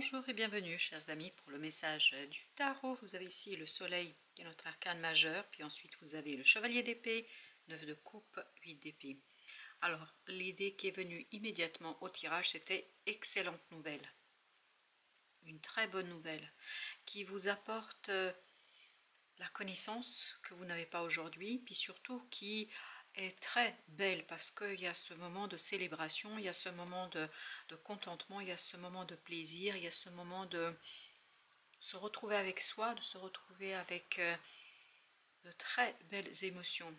Bonjour et bienvenue chers amis pour le message du tarot. Vous avez ici le soleil qui est notre arcane majeur, puis ensuite vous avez le chevalier d'épée, 9 de coupe, 8 d'épée. Alors l'idée qui est venue immédiatement au tirage, c'était excellente nouvelle. Une très bonne nouvelle qui vous apporte la connaissance que vous n'avez pas aujourd'hui, puis surtout qui est très belle parce qu'il y a ce moment de célébration, il y a ce moment de contentement, il y a ce moment de plaisir, il y a ce moment de se retrouver avec soi, de se retrouver avec de très belles émotions.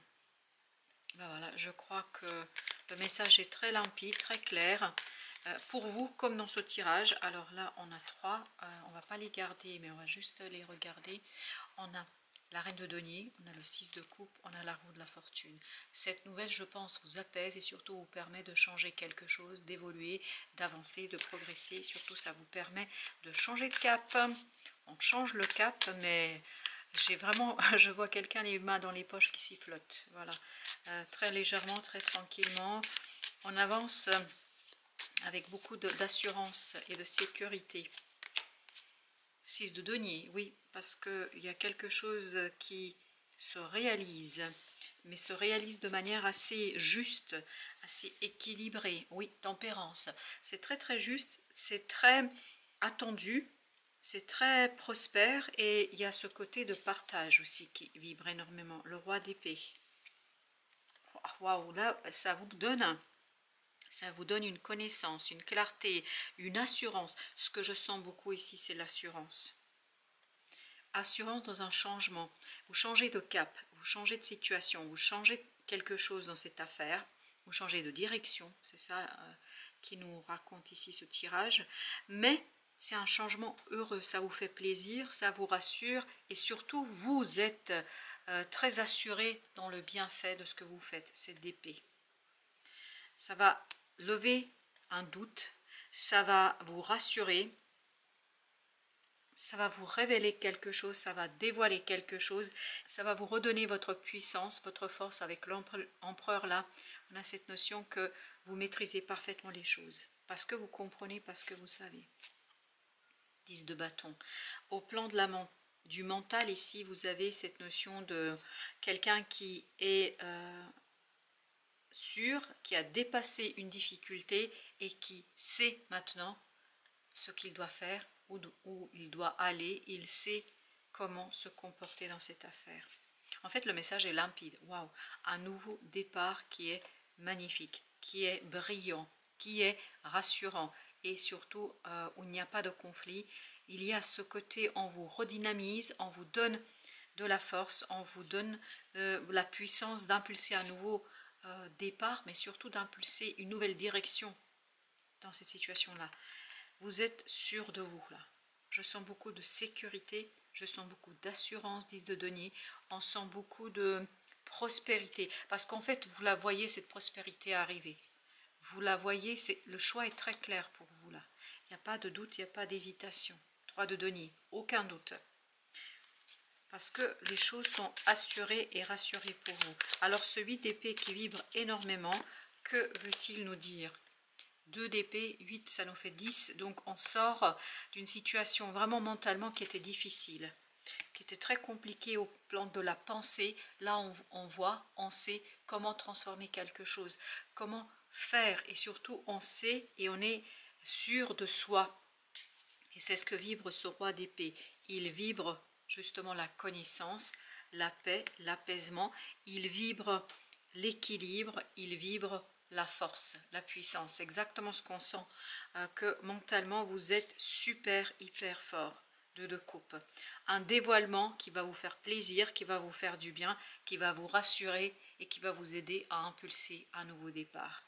Ben voilà, je crois que le message est très limpide, très clair pour vous comme dans ce tirage. Alors là on a trois, on va pas les garder mais on va juste les regarder. On a la reine de denier, on a le 6 de coupe, on a la roue de la fortune. Cette nouvelle, je pense, vous apaise et surtout vous permet de changer quelque chose, d'évoluer, d'avancer, de progresser. Surtout, ça vous permet de changer de cap. On change le cap, mais j'ai vraiment, je vois quelqu'un les mains dans les poches qui s'y flotte. Voilà, très légèrement, très tranquillement. On avance avec beaucoup d'assurance et de sécurité. 6 de denier, oui, parce qu'il y a quelque chose qui se réalise, mais se réalise de manière assez juste, assez équilibrée. Oui, tempérance, c'est très très juste, c'est très attendu, c'est très prospère, et il y a ce côté de partage aussi qui vibre énormément. Le roi d'épée, waouh, là ça vous donne... Ça vous donne une connaissance, une clarté, une assurance. Ce que je sens beaucoup ici, c'est l'assurance. Assurance dans un changement. Vous changez de cap, vous changez de situation, vous changez quelque chose dans cette affaire, vous changez de direction. C'est ça qui nous raconte ici ce tirage. Mais c'est un changement heureux, ça vous fait plaisir, ça vous rassure et surtout vous êtes très assuré dans le bienfait de ce que vous faites, cette d'épée. Ça va lever un doute, ça va vous rassurer, ça va vous révéler quelque chose, ça va dévoiler quelque chose, ça va vous redonner votre puissance, votre force. Avec l'empereur là, on a cette notion que vous maîtrisez parfaitement les choses, parce que vous comprenez, parce que vous savez. 10 de bâton. Au plan de du mental ici, vous avez cette notion de quelqu'un qui est... sûr, qui a dépassé une difficulté et qui sait maintenant ce qu'il doit faire, où il doit aller, il sait comment se comporter dans cette affaire. En fait, le message est limpide. Waouh, un nouveau départ qui est magnifique, qui est brillant, qui est rassurant et surtout où il n'y a pas de conflit. Il y a ce côté, on vous redynamise, on vous donne de la force, on vous donne la puissance d'impulser un nouveau départ, mais surtout d'impulser une nouvelle direction dans cette situation-là. Vous êtes sûr de vous, là. Je sens beaucoup de sécurité, je sens beaucoup d'assurance, 10 de denier, on sent beaucoup de prospérité, parce qu'en fait, vous la voyez, cette prospérité arriver. Vous la voyez, le choix est très clair pour vous, là. Il n'y a pas de doute, il n'y a pas d'hésitation. 3 de denier, aucun doute. Parce que les choses sont assurées et rassurées pour vous. Alors ce 8 d'épée qui vibre énormément, que veut-il nous dire? 2 d'épée, 8, ça nous fait 10. Donc on sort d'une situation vraiment mentalement qui était difficile, qui était très compliquée au plan de la pensée. Là on voit, on sait comment transformer quelque chose, comment faire, et surtout on sait et on est sûr de soi. Et c'est ce que vibre ce roi d'épée. Il vibre justement la connaissance, la paix, l'apaisement, il vibre l'équilibre, il vibre la force, la puissance. C'est exactement ce qu'on sent, que mentalement vous êtes super, hyper fort. 2 de coupe. Un dévoilement qui va vous faire plaisir, qui va vous faire du bien, qui va vous rassurer et qui va vous aider à impulser un nouveau départ.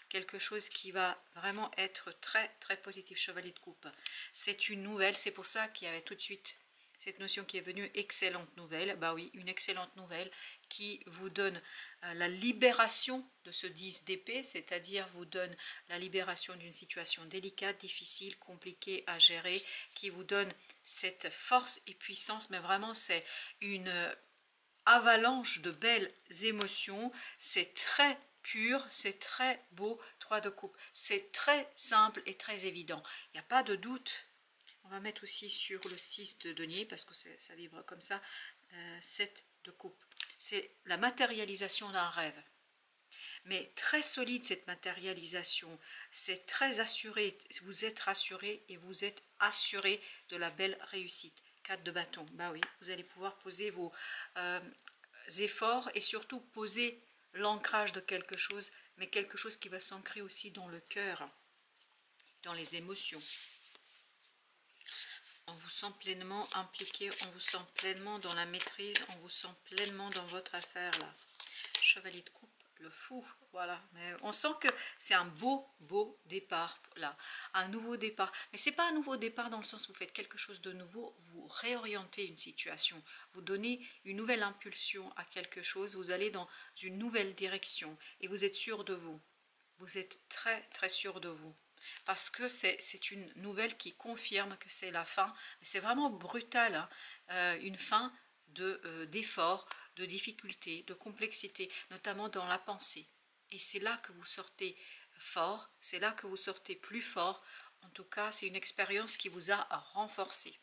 Quelque chose qui va vraiment être très très positif. Chevalier de coupe, c'est une nouvelle, c'est pour ça qu'il y avait tout de suite cette notion qui est venue, excellente nouvelle. Bah oui, une excellente nouvelle qui vous donne la libération de ce 10 d'épée, c'est-à-dire vous donne la libération d'une situation délicate, difficile, compliquée à gérer, qui vous donne cette force et puissance, mais vraiment c'est une avalanche de belles émotions, c'est très pur, c'est très beau. 3 de coupe, c'est très simple et très évident, il n'y a pas de doute. On va mettre aussi sur le 6 de denier, parce que ça vibre comme ça, 7 de coupe. C'est la matérialisation d'un rêve. Mais très solide cette matérialisation, c'est très assuré, vous êtes rassuré et vous êtes assuré de la belle réussite. 4 de bâton, bah oui, vous allez pouvoir poser vos efforts et surtout poser l'ancrage de quelque chose, mais quelque chose qui va s'ancrer aussi dans le cœur, dans les émotions. On vous sent pleinement impliqué, on vous sent pleinement dans la maîtrise, on vous sent pleinement dans votre affaire là. Chevalier de coupe, le fou, voilà. Mais on sent que c'est un beau départ là, un nouveau départ. Mais c'est pas un nouveau départ dans le sens où vous faites quelque chose de nouveau, vous réorientez une situation, vous donnez une nouvelle impulsion à quelque chose, vous allez dans une nouvelle direction et vous êtes sûr de vous. Vous êtes très sûr de vous. Parce que c'est une nouvelle qui confirme que c'est la fin. C'est vraiment brutal, hein, une fin d'effort, de difficulté, de complexité, notamment dans la pensée. Et c'est là que vous sortez fort, c'est là que vous sortez plus fort. En tout cas, c'est une expérience qui vous a renforcé.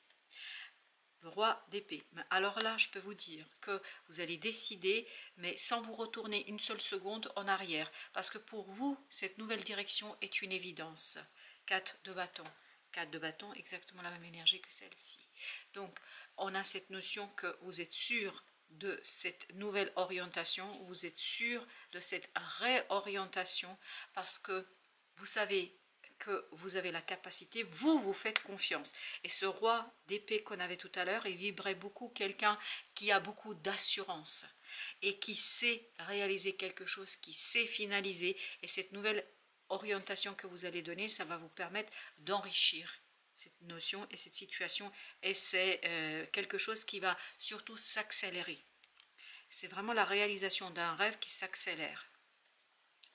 Le roi d'épée. Alors là, je peux vous dire que vous allez décider, mais sans vous retourner une seule seconde en arrière. Parce que pour vous, cette nouvelle direction est une évidence. 4 de bâton. 4 de bâton, exactement la même énergie que celle-ci. Donc, on a cette notion que vous êtes sûr de cette nouvelle orientation, vous êtes sûr de cette réorientation, parce que vous savez que vous avez la capacité, vous faites confiance. Et ce roi d'épée qu'on avait tout à l'heure, il vibrait beaucoup quelqu'un qui a beaucoup d'assurance et qui sait réaliser quelque chose, qui sait finaliser. Et cette nouvelle orientation que vous allez donner, ça va vous permettre d'enrichir cette notion et cette situation. Et c'est quelque chose qui va surtout s'accélérer. C'est vraiment la réalisation d'un rêve qui s'accélère.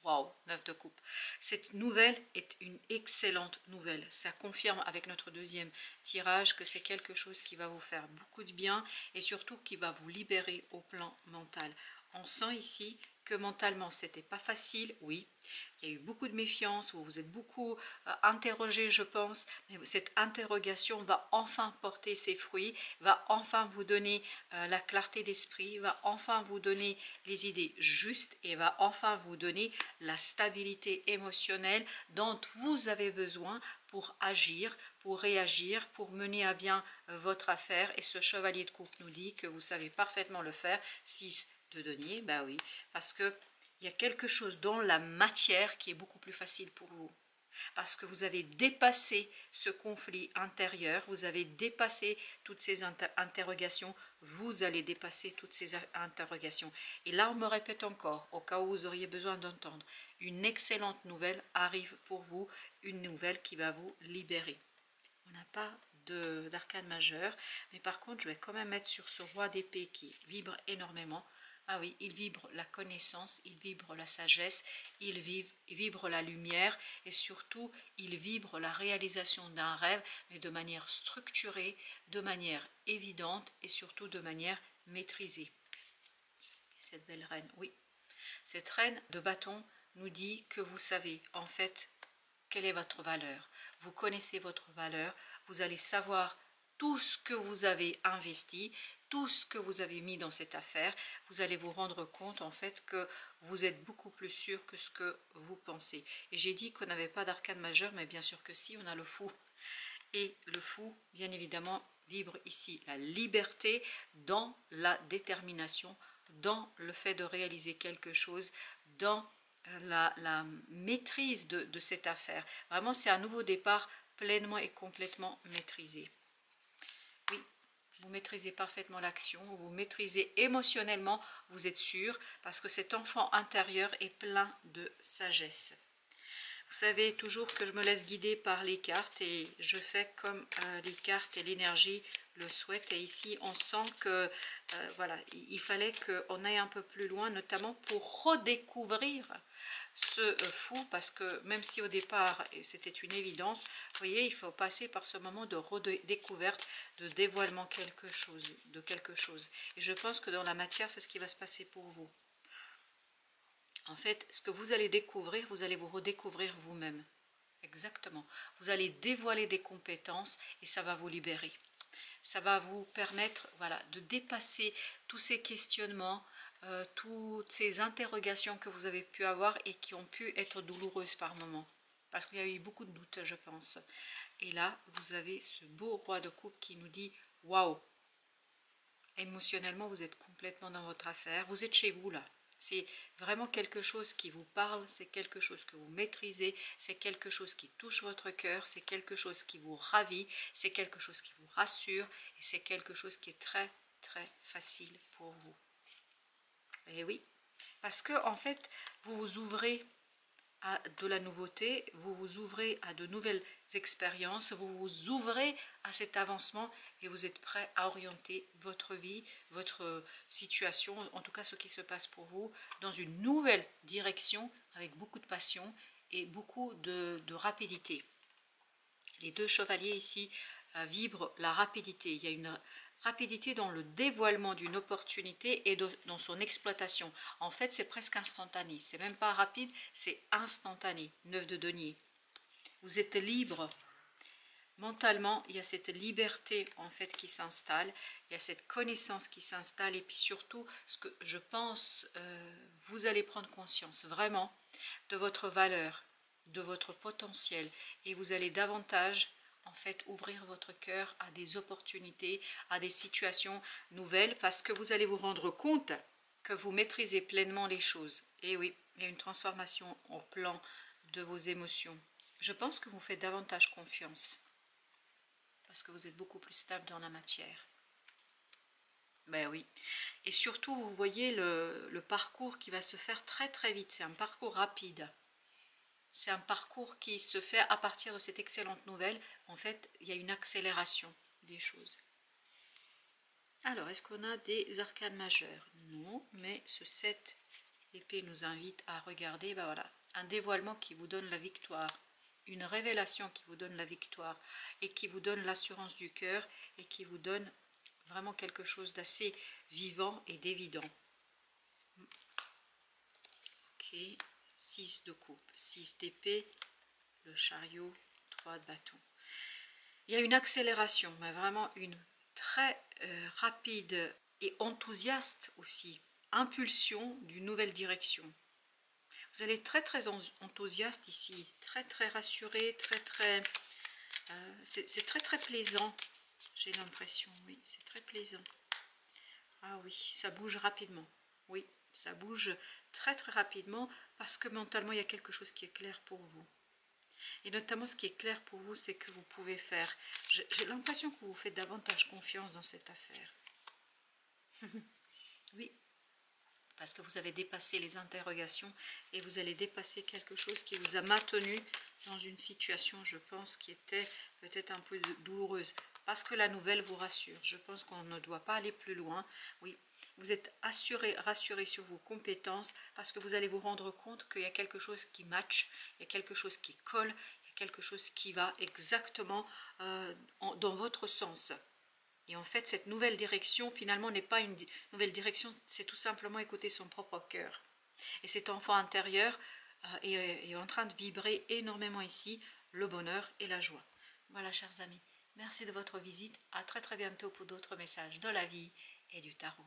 Waouh, 9 de coupe. Cette nouvelle est une excellente nouvelle. Ça confirme avec notre deuxième tirage que c'est quelque chose qui va vous faire beaucoup de bien et surtout qui va vous libérer au plan mental. On sent ici que mentalement, c'était pas facile, oui. Il y a eu beaucoup de méfiance, vous vous êtes beaucoup interrogé, je pense. Mais cette interrogation va enfin porter ses fruits, va enfin vous donner la clarté d'esprit, va enfin vous donner les idées justes et va enfin vous donner la stabilité émotionnelle dont vous avez besoin pour agir, pour réagir, pour mener à bien votre affaire. Et ce chevalier de coupe nous dit que vous savez parfaitement le faire. 6 de denier, bah oui, parce que il y a quelque chose dans la matière qui est beaucoup plus facile pour vous. Parce que vous avez dépassé ce conflit intérieur, vous avez dépassé toutes ces interrogations, vous allez dépasser toutes ces interrogations. Et là, on me répète encore, au cas où vous auriez besoin d'entendre, une excellente nouvelle arrive pour vous, une nouvelle qui va vous libérer. On n'a pas d'arcane majeur, mais par contre, je vais quand même mettre sur ce roi d'épée qui vibre énormément. Ah oui, il vibre la connaissance, il vibre la sagesse, il vibre la lumière et surtout, il vibre la réalisation d'un rêve, mais de manière structurée, de manière évidente et surtout de manière maîtrisée. Cette belle reine, oui. Cette reine de bâton nous dit que vous savez en fait quelle est votre valeur. Vous connaissez votre valeur, vous allez savoir tout ce que vous avez investi, tout ce que vous avez mis dans cette affaire, vous allez vous rendre compte en fait que vous êtes beaucoup plus sûr que ce que vous pensez. Et j'ai dit qu'on n'avait pas d'arcane majeur, mais bien sûr que si, on a le fou. Et le fou, bien évidemment, vibre ici la liberté dans la détermination, dans le fait de réaliser quelque chose, dans la maîtrise de cette affaire. Vraiment, c'est un nouveau départ pleinement et complètement maîtrisé. Oui, vous maîtrisez parfaitement l'action, vous maîtrisez émotionnellement, vous êtes sûr, parce que cet enfant intérieur est plein de sagesse. Vous savez toujours que je me laisse guider par les cartes et je fais comme les cartes et l'énergie le souhaitent. Et ici, on sent que voilà, il fallait qu'on aille un peu plus loin, notamment pour redécouvrir ce fou, parce que même si au départ c'était une évidence, vous voyez, il faut passer par ce moment de redécouverte, de dévoilement de quelque chose. Et je pense que dans la matière, c'est ce qui va se passer pour vous. En fait, ce que vous allez découvrir, vous allez vous redécouvrir vous-même. Exactement. Vous allez dévoiler des compétences et ça va vous libérer. Ça va vous permettre, voilà, de dépasser tous ces questionnements, toutes ces interrogations que vous avez pu avoir et qui ont pu être douloureuses par moments. Parce qu'il y a eu beaucoup de doutes, je pense. Et là, vous avez ce beau roi de coupe qui nous dit « Waouh !» Émotionnellement, vous êtes complètement dans votre affaire. Vous êtes chez vous, là. C'est vraiment quelque chose qui vous parle, c'est quelque chose que vous maîtrisez, c'est quelque chose qui touche votre cœur, c'est quelque chose qui vous ravit, c'est quelque chose qui vous rassure et c'est quelque chose qui est très, très facile pour vous. Et oui, parce que en fait, vous vous ouvrez à de la nouveauté, vous vous ouvrez à de nouvelles expériences, vous vous ouvrez à cet avancement et vous êtes prêt à orienter votre vie, votre situation, en tout cas ce qui se passe pour vous, dans une nouvelle direction avec beaucoup de passion et beaucoup de rapidité. Les deux chevaliers ici vibrent la rapidité. Il y a une rapidité dans le dévoilement d'une opportunité et dans son exploitation. En fait, c'est presque instantané. C'est même pas rapide, c'est instantané. 9 de denier. Vous êtes libre. Mentalement, il y a cette liberté en fait qui s'installe. Il y a cette connaissance qui s'installe. Et puis surtout, ce que je pense, vous allez prendre conscience vraiment de votre valeur, de votre potentiel. Et vous allez davantage en fait ouvrir votre cœur à des opportunités, à des situations nouvelles, parce que vous allez vous rendre compte que vous maîtrisez pleinement les choses. Et oui, il y a une transformation au plan de vos émotions. Je pense que vous faites davantage confiance, parce que vous êtes beaucoup plus stable dans la matière. Ben oui. Et surtout, vous voyez le parcours qui va se faire très très vite. C'est un parcours rapide. C'est un parcours qui se fait à partir de cette excellente nouvelle. En fait, il y a une accélération des choses. Alors, est-ce qu'on a des arcanes majeures? Non, mais ce 7 d'épée nous invite à regarder, ben voilà, un dévoilement qui vous donne la victoire, une révélation qui vous donne la victoire et qui vous donne l'assurance du cœur et qui vous donne vraiment quelque chose d'assez vivant et d'évident. Ok, 6 de coupe, 6 d'épée, le chariot, 3 de bâton. Il y a une accélération, mais vraiment une très rapide et enthousiaste aussi, impulsion d'une nouvelle direction. Vous allez être très très enthousiaste ici, très très rassuré, c'est très très plaisant, j'ai l'impression, oui, c'est très plaisant. Ah oui, ça bouge rapidement, oui, ça bouge très très rapidement parce que mentalement il y a quelque chose qui est clair pour vous. Et notamment ce qui est clair pour vous, c'est que vous pouvez faire, j'ai l'impression que vous faites davantage confiance dans cette affaire. Oui, parce que vous avez dépassé les interrogations et vous allez dépasser quelque chose qui vous a maintenu dans une situation, je pense, qui était peut-être un peu douloureuse. Parce que la nouvelle vous rassure. Je pense qu'on ne doit pas aller plus loin. Oui, vous êtes rassuré sur vos compétences parce que vous allez vous rendre compte qu'il y a quelque chose qui match, il y a quelque chose qui colle, il y a quelque chose qui va exactement dans votre sens. Et en fait, cette nouvelle direction, finalement, n'est pas une nouvelle direction, c'est tout simplement écouter son propre cœur. Et cet enfant intérieur est en train de vibrer énormément ici, le bonheur et la joie. Voilà, chers amis, merci de votre visite. À très très bientôt pour d'autres messages de la vie et du tarot.